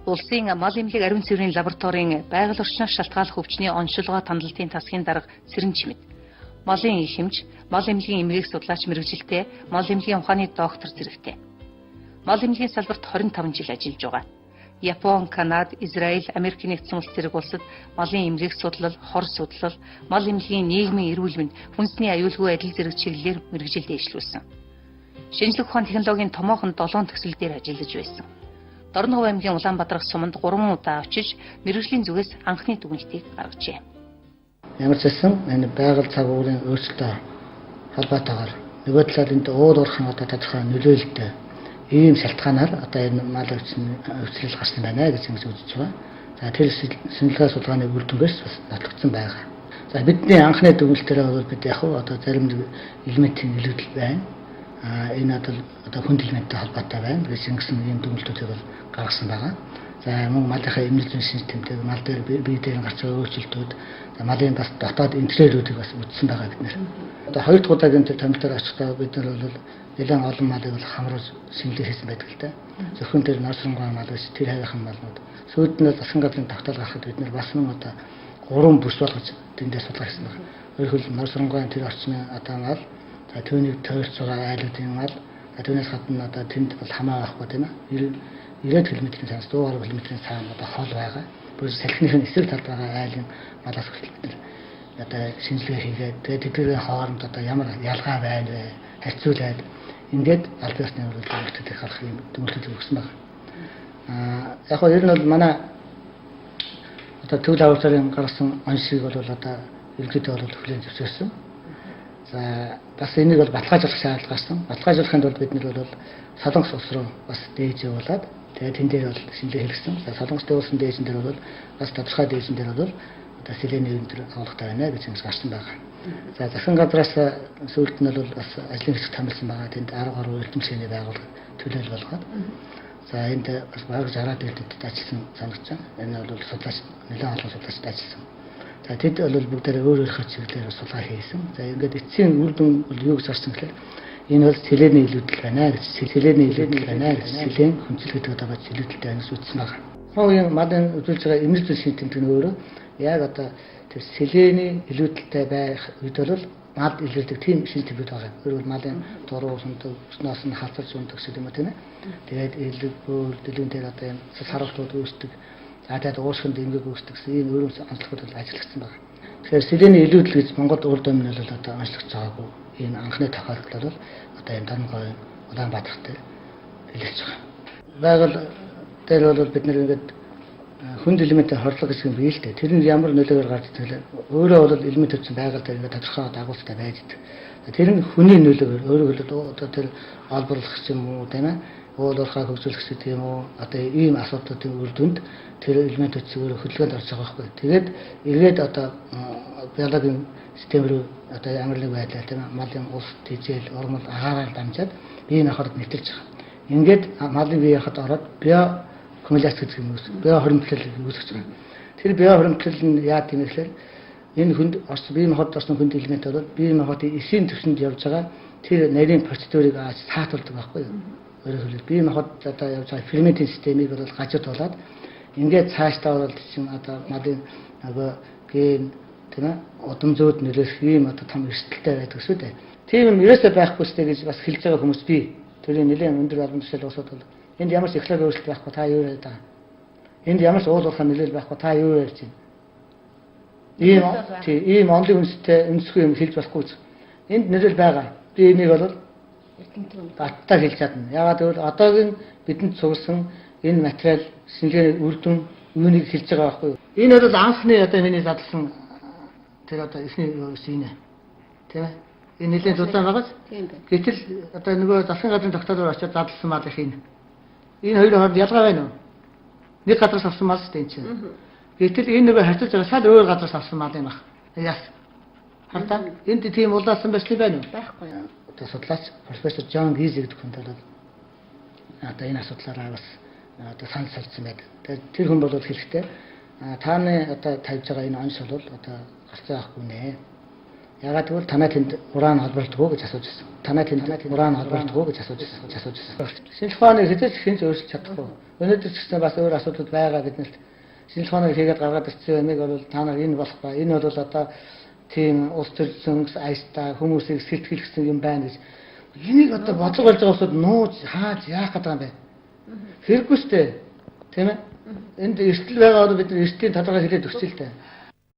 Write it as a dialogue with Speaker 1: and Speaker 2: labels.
Speaker 1: Улсын мал эмнэлэг ариун цэврийн лабораторийн байгаль орчноос шалтгааллах өвчний онцлогоо тандалтын тасгийн дарга Сэрэн Чимэд, малын их хэмж, мал эмнэлгийн эмгээг судлаач мэргэжилтэй, мал эмнэлгийн ухааны доктор зэрэгтэй. Мал эмнэлгийн салбарт 25 жил ажиллаж байгаа. Япон, Канада, Израиль, Америк нэгдсэн улс зэрэг улсад малын эмгээг судлал, хор судлал, мал эмнэлгийн нийгмийн эрүүл мэнд, хүнсний аюулгүй адил зэрэг чиглэлээр мэргэжил дэвшлүүлсэн. Шинжлэх ухааны технологийн томоохон 7 төсөл дээр ажиллаж байсан. Дорногов аймгийн Улаанбаатар суманд 3 удаа очиж мэргэжлийн зүгээс анхны дүгнэлтийг гаргажээ.
Speaker 2: Ямар ч байсан энэ байгаль цаг уурын өөрчлөлтөөр холбоотойгоор нөгөө талаар энд уур уурхайн одоо тодорхой нөлөөлөлтөй ийм шалтгаанаар одоо энэ мал өвчлөл гарсан байна гэж үзэж байгаа. За тэр шинжилгээ судалгааны үр дүнгээс бас нотогдсон байгаа. За бидний анхны дүгнэлтээр бол бид яг одоо зарим элементийн нөлөөлөл байна. Энэ одоо хүнд элементтэй холбоотой байна гэж ингэсэн ийм дүгнэлтүүдийг бол гаргасан байгаа. За мөн малынхаа эмнэлэг зүйн системтэй мал дээр бие дээр гарч байгаа өөрчлөлтүүд, малын бас дотоод интерьерүүдийг бас үзсэн байгаа бид нэр. Одоо хоёр дахь удаагийн тэр томилтоор очихдоо бид нар бол нэлээд олон малыг бол хамруулж шинжилгээ хийсэн байдаг л да. Зөвхөн тэр Норсонгой мал биш тэр хайрхан малнууд. Сүйднээс засгийн газрын тогтоол гаргахад бид нар бас нэг одоо 3 бүс болгож тэндээ судлаа гэсэн байна. Өөрөөр Норсонгойн тэр орчны одоо мал, за түүнийг тойрч байгаа айлуудын мал, түүнээс гадна одоо тэнд бол хамаа байхгүй тийм ээ. 90 км-ийн цаас 100 км-ийн цаана одоо хол байгаа. Бүр салхиныхын эсрэг талд байгаа айлын малаас хүртэл бид одоо шинжилгээ хийгээд тэгээд тэдний хооронд одоо ямар ялгаа байна вэ? Харьцуулаад ингээд аль биесны үйлдвэрлэлийг харах юм дүгнэлтүүд өгсөн байна. Яг нь ер нь бол манай одоо төв лабораторийн гаргасан онцлог бол одоо ерөнхийдөө бол хүлээн зөвшөөрсөн. За бас энийг бол баталгаажуулах шаардлага гарсан. Баталгаажуулахын тулд бид нар бол Солонгос улс руу бас дээж явуулаад тэгээд тэн дээр бол шинжилгээ хийсэн. За Солонгос дээсэн дээжин дээр бол бас тодорхой дээжин дээр бол одоо селений өндөр агуулгатай байна гэж ингэж гарсан байгаа. За засгийн газраас сүүлд нь бол бас ажлын хэсэг томилсон байгаа. Тэнд 10 гаруй эрдэмтдийн байгууллага төлөөл болгоод за энд бас бараг 60 дэд ажилласан санагч байна. Энэ бол судлаач нэлээд олон судлаачд ажилласан. За тэд бол бүгдээрээ өөр өөрийнхөө чиглэлээр судалгаа хийсэн. За ингээд эцсийн үр дүн бол юу гэж гарсан гэхээр энэ бол селений илүүдэл байна гэж селений илүүдэл байна гэж селен хүнчлэгдэх одоо илүүдэлтэй байна гэж үзсэн байна. Хоогийн малын үзүүлж байгаа эмнэлэг зүйн систем өөрөө яг одоо тэр селений илүүдэлтэй байх үед бол мал илүүддэг тийм шинж тэмдэг байгаа. Өөрөөр малын дуруу сундаг, өснөөс нь халцарч ундаг гэсэн юм тийм ээ. Тэгээд илэг бөөл дэлгүүн дээр одоо юм сарвтууд үүсдэг. За тэгээд уушгинд эмгэг үүсдэг гэсэн ийм өөрөөр онцлогууд ажиллагдсан байна. Тэгэхээр селений илүүдэл гэж Монголд урд өмнө бол одоо онцлогдож байгаагүй. Энэ анхны тохиолдол бол одоо энэ Дорногов Улаанбаатарт хэлж байгаа. Байгаль дээр бол бид нэр ингээд хүнд элементийн хорлог гэсэн юм бий л дээ. Тэр нь ямар нөлөөгөөр гарч ирэх вэ? Өөрөө бол элемент төрсэн байгаль дээр ингээд тодорхой дагуултай байдаг. Тэр нь хүний нөлөөгөөр өөрөөр хэлбэл одоо тэр олборлох юм уу тийм ээ? Уулуурхаа хөгжүүлэх гэдэг юм уу? Одоо ийм асуудлуудын үр дүнд тэр элементүүд зүгээр хөдөлгөөнд орж байгаа байхгүй. Тэгээд эргээд одоо биологийн систем рүү одоо ямар нэг байдлаар тийм ээ малын ус, тэжээл, урмал агаараар дамжаад биеийн хахад нэвтэрч байгаа. Ингээд малын биеийн хахад ороод био аккумуляц гэдэг юм уу? Био хоримтлал үүсгэж байгаа. Тэр био хоримтлал нь яа гэм нэхлээр энэ хүнд биеийн хахад орсон хүнд элемент бол биеийн хахадын эсийн төвшөнд явж байгаа тэр нарийн процедурыг саатуулдаг байхгүй юу? Өөрөөр хэлбэл биеийн хахад одоо явж байгаа ферментийн системийг бол гажуудуулаад ингээд цаашдаа бол чинь одоо малын нөгөө ген тийм ээ удамзууд нөлөөлөх юм одоо том эрсдэлтэй байдаг шүү дээ. Тийм юм ерөөсөө байхгүй сте гэж бас хэлж байгаа хүмүүс бий. Тэрийн нэлээд өндөр албан тушаал усууд бол энд ямар ч экологи өөрчлөлт байхгүй та юу яриад байгаа. Энд ямар ч уул уурхай нөлөөлөл байхгүй та юу ярьж байна. Ийм онлын үнэтэй өнцгөө юм хэлж болохгүй. Энд нөлөөл байгаа. Би энийг бол баттаа хэлж чадна. Ягаад гэвэл одоогийн бидэнд цугсан энэ материал шинжилгээний үр дүн үүнийг хэлж байгаа байхгүй юу. Энэ бол анхны одоо миний задлсан тэр одоо эхний сийнэ. Тийм ээ. Энэ нэлээд удаан байгаас. Гэтэл одоо нөгөө засгийн газрын тогтоолоор очиод задлсан мал их энэ. Энэ хоёр хооронд ялгаа байна уу? Нэг газраас авсан мал шүү дээ энэ чинь. Гэтэл энэ нөгөө харьцуулж байгаа шал өөр газраас авсан мал юм байна. Яас. Хардаа энд тийм улаасан байсан байна уу? Байхгүй. Одоо судлаач профессор Джон Гиз гэдэг хүн бол одоо энэ асуудлаараа бас одоо санал солилцсон байдаг. Тэгээд тэр хүн бол хэлэхдээ тааны одоо тавьж байгаа энэ онц бол одоо гарцаа авахгүй нэ. Ягаад гэвэл танай тэнд уран холбогддог гэж асууж байсан. Танай тэнд уран холбогддог гэж асууж байсан. Шинжлэх ухааныг хэзээ ч хинч өөрчилж чадахгүй. Өнөөдөр ч гэсэн бас өөр асуудал байгаа гэднэлт шинжлэх ухааныг хийгээд гаргаад ирсэн нэг бол та нар энэ болох ба энэ бол одоо тийм улс төрсөн аястай хүмүүсийг сэтгэлгэсэн юм байна гэж. Энийг одоо бодлого болж байгаа усуд нууж хааж яах гэдэг юм бэ? Хэрэггүй шүү дээ. Тийм ээ? Энд эрсдэл байгаа бол бид эрсдлийн талаараа хэлээд өгч л дээ.